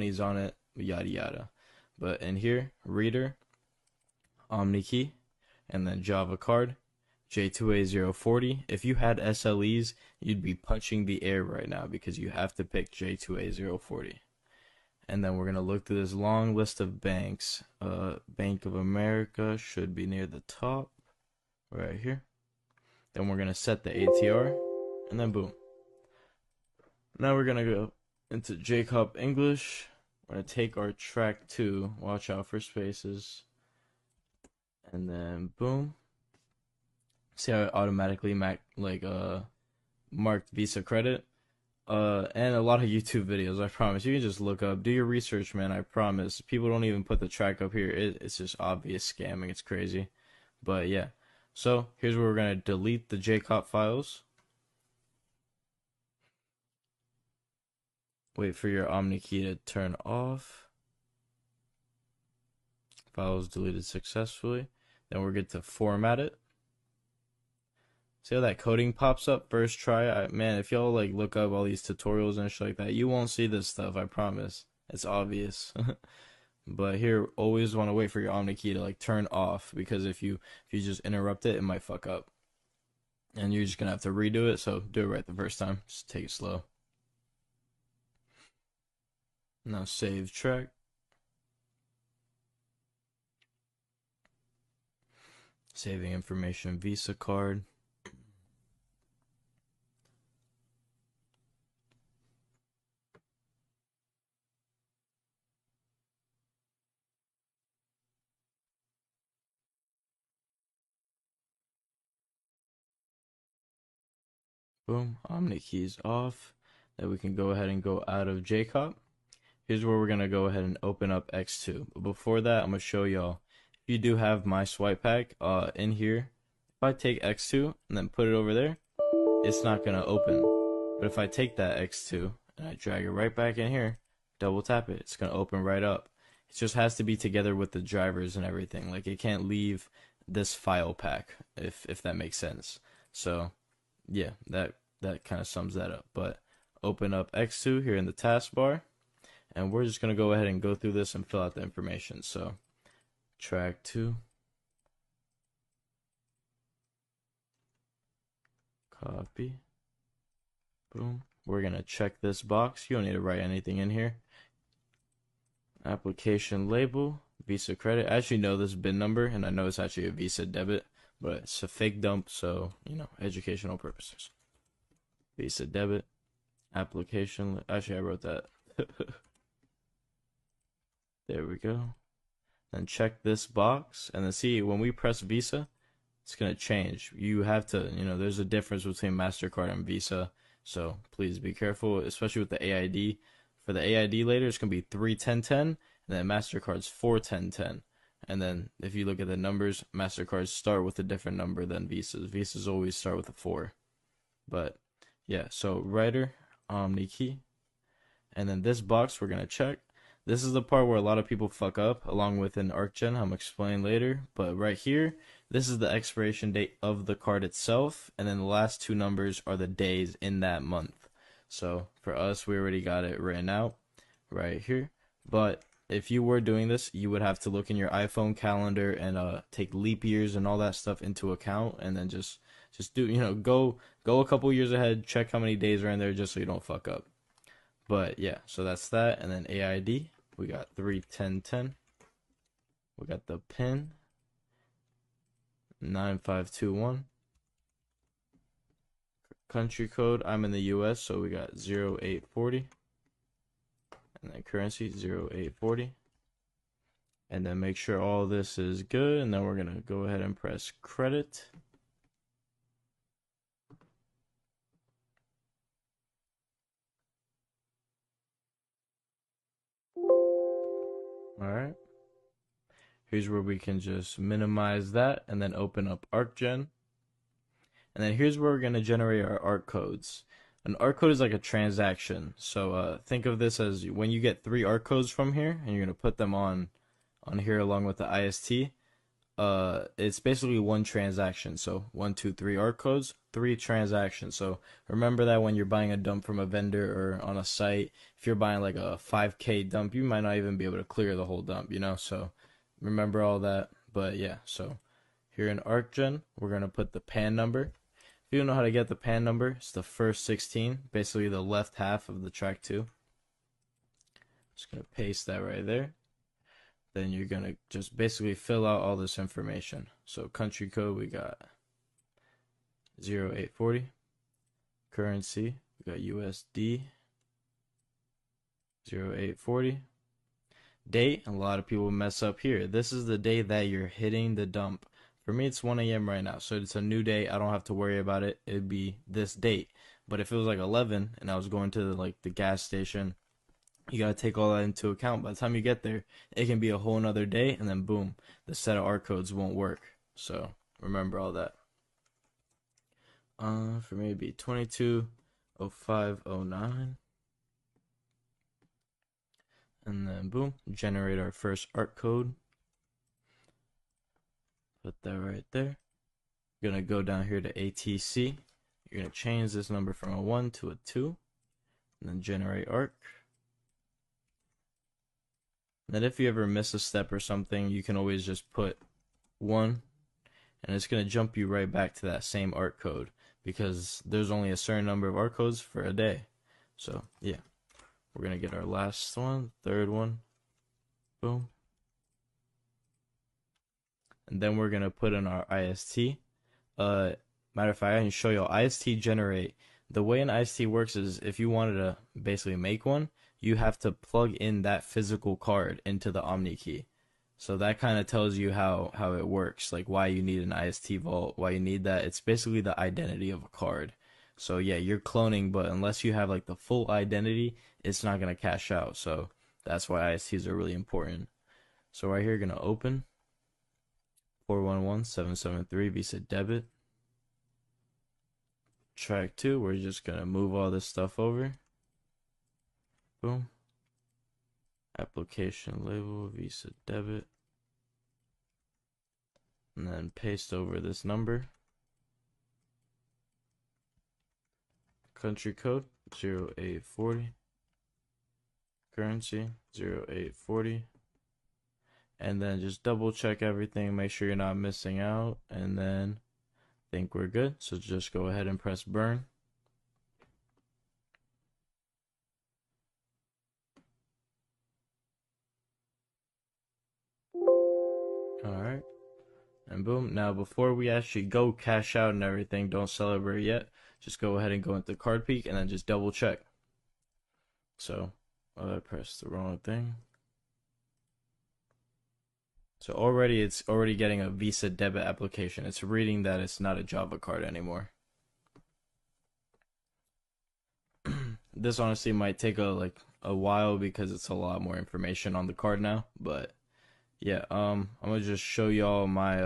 money's on it, yada yada. But in here, reader, Omni key, and then Java card, J2A040. If you had SLEs, you'd be punching the air right now because you have to pick J2A040. And then we're going to look through this long list of banks. Bank of America should be near the top, right here. Then we're going to set the ATR, and then boom. Now we're going to go into Jcopenglish. We're going to take our track 2, watch out for spaces, and then boom. See how it automatically marked Visa credit? And a lot of YouTube videos, I promise. You can just look up, do your research, man, I promise. People don't even put the track up here. It's just obvious scamming. It's crazy. But yeah. So here's where we're going to delete the Jcop files. Wait for your Omni key to turn off. Files deleted successfully. Then we're good to format it. See how that coding pops up first try? Man, if y'all like look up all these tutorials and shit like that, you won't see this stuff, I promise. It's obvious. But here, always want to wait for your Omni key to like turn off, because if you just interrupt it, it might fuck up. And you're just gonna have to redo it, so do it right the first time. Just take it slow. Now save track. Saving information, Visa card. Boom, Omni keys off. Then we can go ahead and go out of Jcop. Here's where we're gonna go ahead and open up X2. But before that, I'm gonna show y'all. If you do have my swipe pack, in here, if I take X2 and then put it over there, it's not gonna open. But if I take that X2 and I drag it right back in here, double tap it, it's gonna open right up. It just has to be together with the drivers and everything. Like, it can't leave this file pack, if that makes sense. So yeah, that kind of sums that up. But open up X2 here in the taskbar, and we're just going to go ahead and go through this and fill out the information. So track 2, copy, boom. We're going to check this box. You don't need to write anything in here. Application label, Visa credit. I actually know this bin number, and I know it's actually a Visa debit, but it's a fake dump, so, you know, educational purposes. Visa debit, application. Actually, I wrote that. There we go. Then check this box, and then see, when we press Visa, it's going to change. You have to, you know, there's a difference between MasterCard and Visa, so please be careful, especially with the AID. For the AID later, it's going to be 31010, and then MasterCard's 41010. And then if you look at the numbers, MasterCards start with a different number than Visas. Visas always start with a 4. But yeah, so writer, Omni key. And then this box we're going to check. This is the part where a lot of people fuck up, along with an Arqc. I'm going to explain later. But right here, this is the expiration date of the card itself. And then the last 2 numbers are the days in that month. So for us, we already got it written out right here. But if you were doing this, you would have to look in your iPhone calendar and take leap years and all that stuff into account, and then just do, you know, go a couple years ahead, check how many days are in there just so you don't fuck up. But yeah, so that's that. And then AID, we got 31010. We got the PIN 9521. Country code, I'm in the US, so we got 0840. And then currency 0840. And then make sure all this is good, and then we're gonna go ahead and press credit. Alright. Here's where we can just minimize that and then open up Arqc. And then here's where we're gonna generate our Arq codes. An Arq code is like a transaction. So think of this as when you get 3 Arq codes from here, and you're gonna put them on here along with the IST. it's basically one transaction. So 1, 2, 3 ARC codes, 3 transactions. So remember that when you're buying a dump from a vendor or on a site, if you're buying like a 5K dump, you might not even be able to clear the whole dump, you know? So remember all that. But yeah, so here in ArcGen, we're gonna put the pan number. If you don't know how to get the pan number, it's the first 16, basically the left half of the track 2. Just gonna paste that right there. Then you're gonna just basically fill out all this information. So country code, we got 0840. Currency, we got USD 0840. Date, a lot of people mess up here. This is the day that you're hitting the dump. For me, it's 1 a.m. right now, so it's a new day. I don't have to worry about it. It'd be this date. But if it was like 11 and I was going to like the gas station, you gotta take all that into account. By the time you get there, it can be a whole nother day, and then boom, the set of ARC codes won't work. So remember all that. For me, it'd be 220509, and then boom, generate our first ARC code. Put that right there. You're gonna go down here to ATC. You're gonna change this number from a 1 to a 2, and then generate ARC. Then if you ever miss a step or something, you can always just put 1, and it's going to jump you right back to that same ARC code, because there's only a certain number of ARC codes for a day. So yeah, we're going to get our last one, third one, boom. And then we're going to put in our IST. Matter of fact, I can show you IST generate. The way an IST works is if you wanted to basically make one, you have to plug in that physical card into the Omni key. So that kind of tells you how it works, like why you need an IST vault, why you need that. It's basically the identity of a card. So yeah, you're cloning, but unless you have like the full identity, it's not going to cash out. So that's why ISTs are really important. So right here, you're going to open 411773 Visa Debit. Track 2, we're just going to move all this stuff over. Boom. Application label, Visa Debit. And then paste over this number. Country code 0840. Currency 0840. And then just double check everything, make sure you're not missing out, and then I think we're good. So just go ahead and press burn. Alright, and boom. Now before we actually go cash out and everything, don't celebrate yet, just go ahead and go into card peek and then just double check. So I pressed the wrong thing. So already it's already getting a Visa Debit application. It's reading that it's not a Java card anymore. This honestly might take a while because it's a lot more information on the card now, but yeah, I'm gonna just show y'all my